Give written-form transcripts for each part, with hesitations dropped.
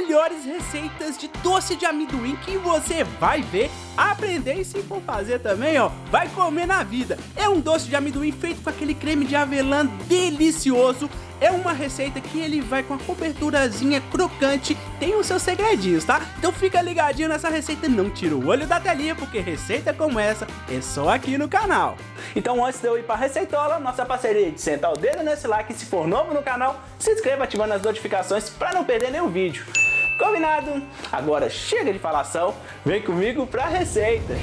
melhores receitas de doce de amendoim que você vai ver, aprender e se for fazer também, ó, vai comer na vida. É um doce de amendoim feito com aquele creme de avelã delicioso. É uma receita que ele vai com a coberturazinha crocante, tem os seus segredinhos, tá? Então fica ligadinho nessa receita, não tira o olho da telinha, porque receita como essa é só aqui no canal. Então antes de eu ir pra receitola, nossa parceria de sentar o dedo nesse like, e se for novo no canal, se inscreva ativando as notificações pra não perder nenhum vídeo. Combinado? Agora chega de falação, vem comigo pra receita.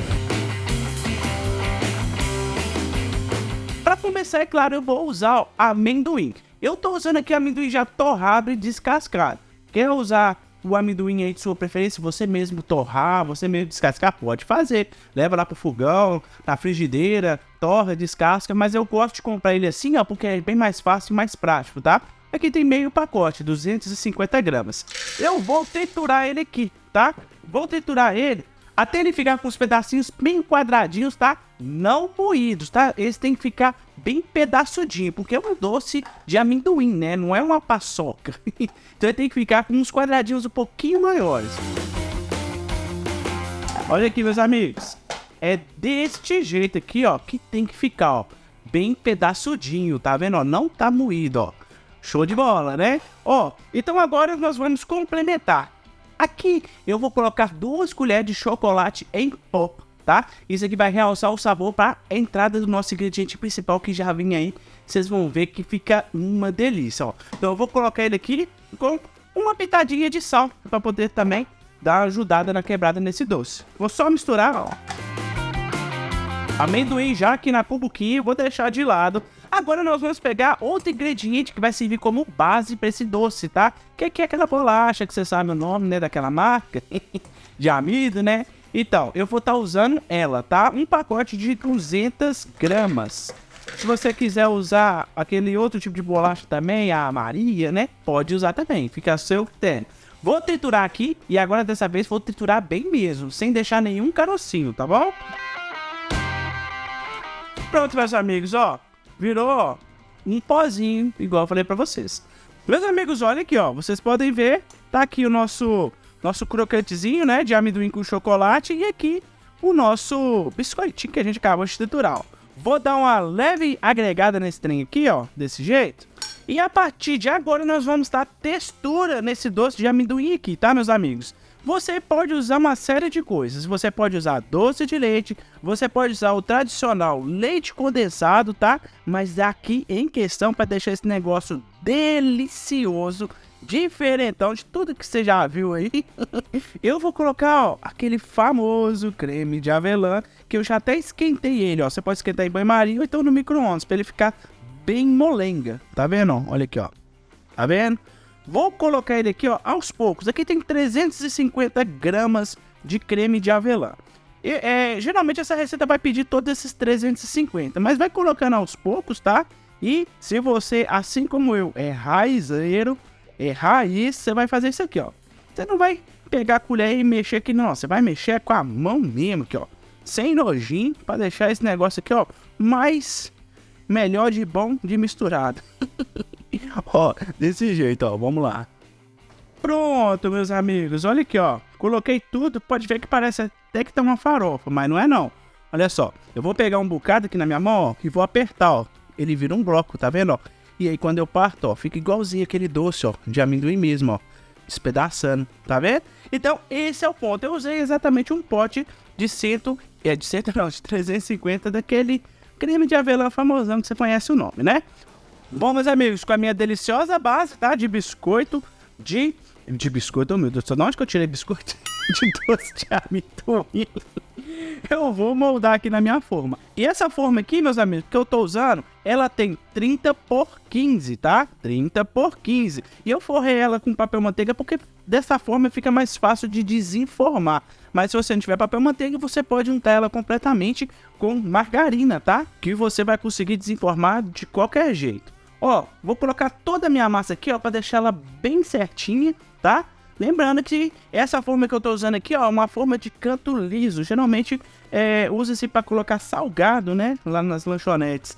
Para começar, é claro, eu vou usar o amendoim. Eu tô usando aqui amendoim já torrado e descascado. Quer usar o amendoim aí de sua preferência, você mesmo torrar, você mesmo descascar, pode fazer. Leva lá pro fogão, na frigideira, torra, descasca, mas eu gosto de comprar ele assim, ó, porque é bem mais fácil e mais prático, tá? Aqui tem meio pacote, 250 gramas. Eu vou triturar ele aqui, tá? Vou triturar ele até ele ficar com os pedacinhos bem quadradinhos, tá? Não moídos, tá? Eles têm que ficar bem pedaçudinho, porque é um doce de amendoim, né? Não é uma paçoca. Então ele tem que ficar com uns quadradinhos um pouquinho maiores. Olha aqui, meus amigos. É deste jeito aqui, ó, que tem que ficar, ó. Bem pedaçudinho, tá vendo? Ó, não tá moído, ó. Show de bola, né? Ó, então agora nós vamos complementar. Aqui eu vou colocar 2 colheres de chocolate em pó, tá? Isso aqui vai realçar o sabor para a entrada do nosso ingrediente principal que já vem aí. Vocês vão ver que fica uma delícia, ó. Então eu vou colocar ele aqui com uma pitadinha de sal para poder também dar uma ajudada na quebrada nesse doce. Vou só misturar, ó. Amendoim já aqui na cumbuquinha, vou deixar de lado. Agora nós vamos pegar outro ingrediente que vai servir como base para esse doce, tá? Que é aquela bolacha que você sabe o nome, né? Daquela marca de amido, né? Então, eu vou estar usando ela, tá? Um pacote de 200 gramas. Se você quiser usar aquele outro tipo de bolacha também, a Maria, né? Pode usar também, fica a seu critério. Vou triturar aqui e agora dessa vez vou triturar bem mesmo, sem deixar nenhum carocinho, tá bom? Pronto, meus amigos, ó. Virou, ó, um pozinho, igual eu falei pra vocês. Meus amigos, olha aqui, ó. Vocês podem ver, tá aqui o nosso crocantezinho, né, de amendoim com chocolate. E aqui o nosso biscoitinho que a gente acabou de triturar, ó. Vou dar uma leve agregada nesse trem aqui, ó, desse jeito. E a partir de agora nós vamos dar textura nesse doce de amendoim aqui, tá, meus amigos? Você pode usar uma série de coisas. Você pode usar doce de leite, você pode usar o tradicional leite condensado, tá? Mas aqui em questão, para deixar esse negócio delicioso, diferentão de tudo que você já viu aí, eu vou colocar, ó, aquele famoso creme de avelã, que eu já até esquentei ele, ó. Você pode esquentar em banho-maria ou então no micro-ondas, para ele ficar bem molenga. Tá vendo, ó? Olha aqui, ó. Tá vendo? Vou colocar ele aqui, ó, aos poucos. Aqui tem 350 gramas de creme de avelã. Geralmente essa receita vai pedir todos esses 350, mas vai colocando aos poucos, tá? E se você, assim como eu, é raizeiro, é raiz, você vai fazer isso aqui, ó. Você não vai pegar a colher e mexer aqui, não. Você vai mexer com a mão mesmo aqui, ó. Sem nojinho, pra deixar esse negócio aqui, ó, mais melhor de bom de misturado. Ó, desse jeito, ó, vamos lá. Pronto, meus amigos, olha aqui, ó. Coloquei tudo, pode ver que parece até que tá uma farofa, mas não é não. Olha só, eu vou pegar um bocado aqui na minha mão, ó, e vou apertar, ó. Ele vira um bloco, tá vendo, ó? E aí quando eu parto, ó, fica igualzinho aquele doce, ó, de amendoim mesmo, ó. Despedaçando, tá vendo? Então, esse é o ponto. Eu usei exatamente um pote de 350 daquele creme de avelã famosão que você conhece o nome, né? Bom, meus amigos, com a minha deliciosa base, tá? De biscoito, de biscoito, oh meu Deus, de onde que eu tirei biscoito? De doce de amendoim. Eu vou moldar aqui na minha forma. E essa forma aqui, meus amigos, que eu tô usando, ela tem 30 por 15, tá? 30 por 15. E eu forrei ela com papel manteiga porque dessa forma fica mais fácil de desenformar. Mas se você não tiver papel manteiga, você pode untar ela completamente com margarina, tá? Que você vai conseguir desenformar de qualquer jeito. Ó, vou colocar toda a minha massa aqui, ó, pra deixar ela bem certinha, tá? Lembrando que essa forma que eu tô usando aqui, ó, é uma forma de canto liso. Geralmente usa-se para colocar salgado, né, lá nas lanchonetes.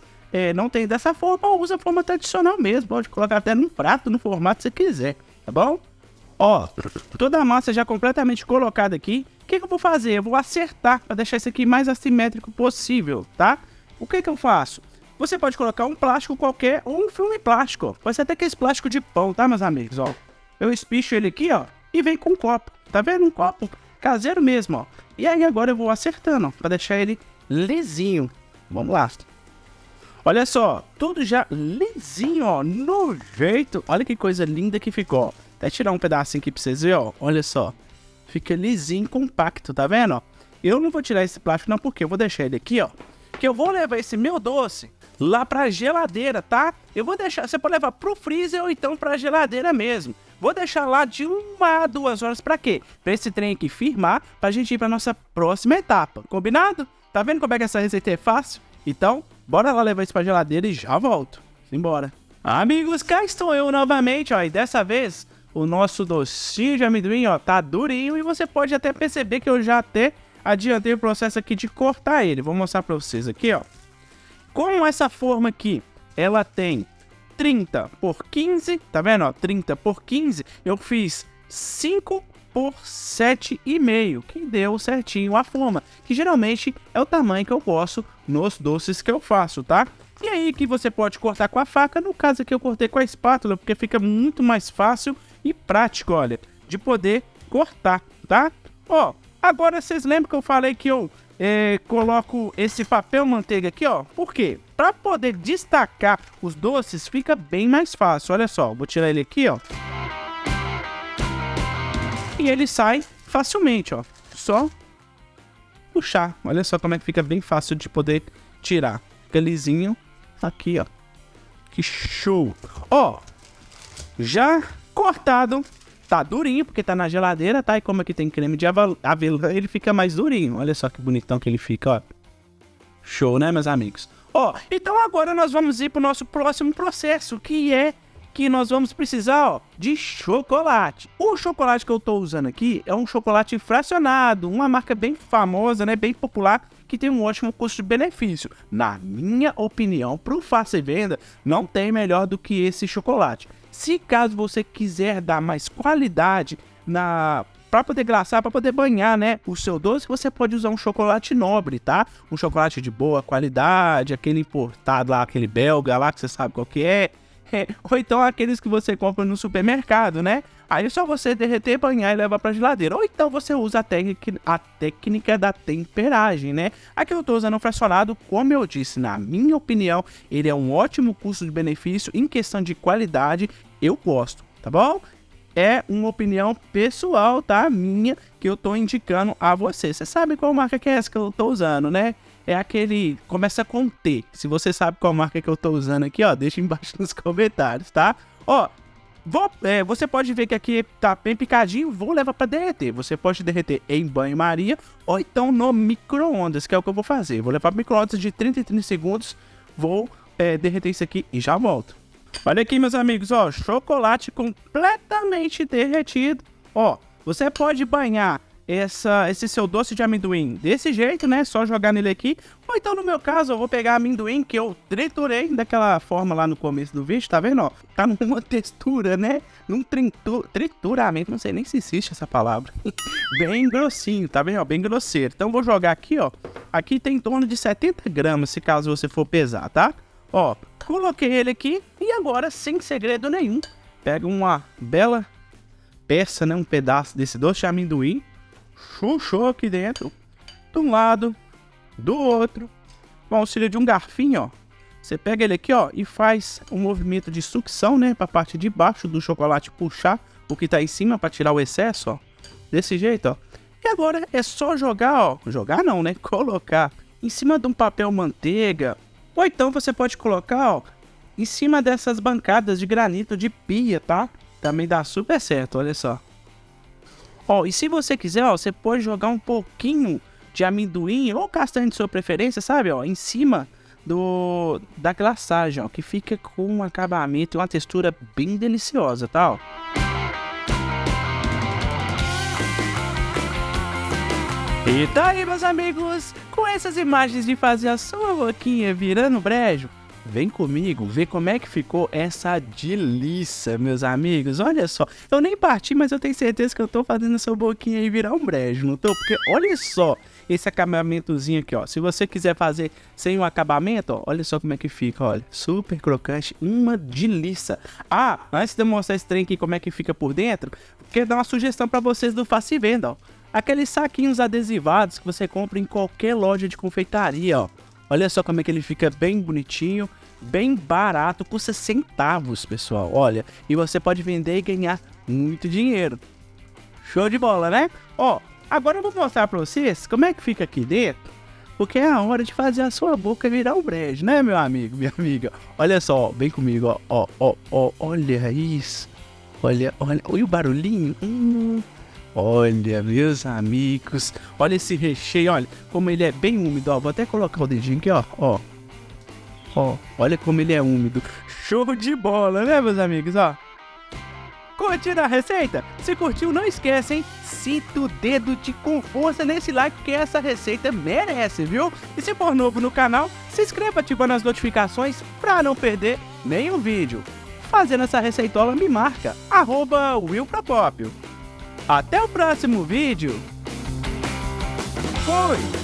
Não tem dessa forma, usa a forma tradicional mesmo. Pode colocar até num prato, no formato que você quiser, tá bom? Ó, toda a massa já completamente colocada aqui. O que eu vou fazer? Eu vou acertar para deixar isso aqui mais assimétrico possível, tá? O que eu faço? Você pode colocar um plástico qualquer ou um filme plástico. Pode ser até aquele plástico de pão, tá, meus amigos? Ó, eu espicho ele aqui, ó, e vem com um copo. Tá vendo? Um copo caseiro mesmo, ó. E aí agora eu vou acertando, ó, para deixar ele lisinho. Vamos lá. Olha só, tudo já lisinho, ó, no jeito. Olha que coisa linda que ficou, ó. Até tirar um pedacinho aqui pra vocês verem, ó. Olha só. Fica lisinho, compacto, tá vendo, ó? Eu não vou tirar esse plástico não, porque eu vou deixar ele aqui, ó. Que eu vou levar esse meu doce lá pra geladeira, tá? Eu vou deixar, você pode levar pro freezer ou então pra geladeira mesmo. Vou deixar lá de 1 a 2 horas pra quê? Pra esse trem aqui firmar, pra gente ir pra nossa próxima etapa. Combinado? Tá vendo como é que essa receita é fácil? Então, bora lá levar isso pra geladeira e já volto. Simbora. Amigos, cá estou eu novamente, ó. E dessa vez, o nosso docinho de amendoim, ó, tá durinho. E você pode até perceber que eu já até adiantei o processo aqui de cortar ele. Vou mostrar pra vocês aqui, ó. Com essa forma aqui, ela tem 30 por 15, tá vendo, ó? 30 por 15, eu fiz 5 por 7,5, que deu certinho a forma, que geralmente é o tamanho que eu gosto nos doces que eu faço, tá? E aí que você pode cortar com a faca, no caso aqui eu cortei com a espátula, porque fica muito mais fácil e prático, olha, de poder cortar, tá? Ó, agora vocês lembram que eu falei que eu coloco esse papel manteiga aqui, ó. Por quê? Para poder destacar os doces fica bem mais fácil. Olha só, vou tirar ele aqui, ó. E ele sai facilmente, ó. Só puxar. Olha só como é que fica bem fácil de poder tirar. Fica lisinho aqui, ó. Que show! Ó, já cortado. Tá durinho, porque tá na geladeira, tá? E como aqui tem creme de avelã, ele fica mais durinho. Olha só que bonitão que ele fica, ó. Show, né, meus amigos? Ó, então agora nós vamos ir pro nosso próximo processo, que é que nós vamos precisar, ó, de chocolate. O chocolate que eu tô usando aqui é um chocolate fracionado, uma marca bem famosa, né, bem popular, que tem um ótimo custo-benefício. Na minha opinião, pro Faça e Venda, não tem melhor do que esse chocolate. Se caso você quiser dar mais qualidade para poder glaçar, para poder banhar, né, o seu doce, você pode usar um chocolate nobre, tá? Um chocolate de boa qualidade, aquele importado lá, aquele belga lá, que você sabe qual que é. Ou então aqueles que você compra no supermercado, né? Aí é só você derreter, banhar e levar pra geladeira. Ou então você usa a técnica da temperagem, né? Aqui eu tô usando um fracionado, como eu disse, na minha opinião, ele é um ótimo custo-benefício em questão de qualidade, eu gosto, tá bom? É uma opinião pessoal, tá? Minha, que eu tô indicando a você. Você sabe qual marca que é essa que eu tô usando, né? É aquele, começa com T. Se você sabe qual marca que eu tô usando aqui, ó, deixa embaixo nos comentários, tá? Ó, você pode ver que aqui tá bem picadinho, vou levar pra derreter. Você pode derreter em banho-maria ou então no micro-ondas, que é o que eu vou fazer. Vou levar pro micro-ondas de 30 em 30 segundos, vou derreter isso aqui e já volto. Olha aqui, meus amigos, ó, chocolate completamente derretido. Ó, você pode banhar esse seu doce de amendoim desse jeito, né? Só jogar nele aqui. Ou então, no meu caso, eu vou pegar amendoim que eu triturei daquela forma lá no começo do vídeo, tá vendo? Ó, tá numa textura, né? Num trituramento, não sei nem se existe essa palavra. Bem grossinho, tá vendo? Ó, bem grosseiro. Então, vou jogar aqui, ó. Aqui tem em torno de 70 gramas, se caso você for pesar, tá? Ó, coloquei ele aqui e agora, sem segredo nenhum, pega uma bela peça, né? Um pedaço desse doce de amendoim. Chuchou aqui dentro, de um lado, do outro, com o auxílio de um garfinho, ó. Você pega ele aqui, ó, e faz um movimento de sucção, né, para a parte de baixo do chocolate puxar o que tá em cima para tirar o excesso, ó. Desse jeito, ó. E agora é só jogar, ó, jogar não, né, colocar em cima de um papel manteiga, ou então você pode colocar, ó, em cima dessas bancadas de granito de pia, tá? Também dá super certo, olha só. Ó, e se você quiser, ó, você pode jogar um pouquinho de amendoim ou castanha de sua preferência, sabe, ó, em cima da glaçagem, ó, que fica com um acabamento e uma textura bem deliciosa, tá, ó. E tá aí, meus amigos, com essas imagens de fazer a sua boquinha virando brejo, vem comigo ver como é que ficou essa delícia, meus amigos. Olha só, eu nem parti, mas eu tenho certeza que eu tô fazendo essa boquinha aí virar um brejo, não tô? Porque olha só esse acabamentozinho aqui, ó. Se você quiser fazer sem o acabamento, ó, olha só como é que fica, olha. Super crocante, uma delícia. Ah, antes de eu mostrar esse trem aqui como é que fica por dentro, quero dar uma sugestão pra vocês do Faça e Venda, ó. Aqueles saquinhos adesivados que você compra em qualquer loja de confeitaria, ó. Olha só como é que ele fica bem bonitinho, bem barato, custa centavos, pessoal, olha. E você pode vender e ganhar muito dinheiro. Show de bola, né? Ó, agora eu vou mostrar pra vocês como é que fica aqui dentro, porque é a hora de fazer a sua boca virar um brejo, né, meu amigo, minha amiga? Olha só, ó, vem comigo, ó, olha isso. Olha o barulhinho. Olha, meus amigos, olha esse recheio, olha como ele é bem úmido, ó. Vou até colocar o dedinho aqui, ó. Olha como ele é úmido. Show de bola, né, meus amigos, ó. Curtiram a receita? Se curtiu, não esquece, hein? Sinta o dedo com força nesse like, porque essa receita merece, viu? E se for novo no canal, se inscreva ativando as notificações pra não perder nenhum vídeo. Fazendo essa receitola, me marca, @WillPropópio. Até o próximo vídeo. Fui!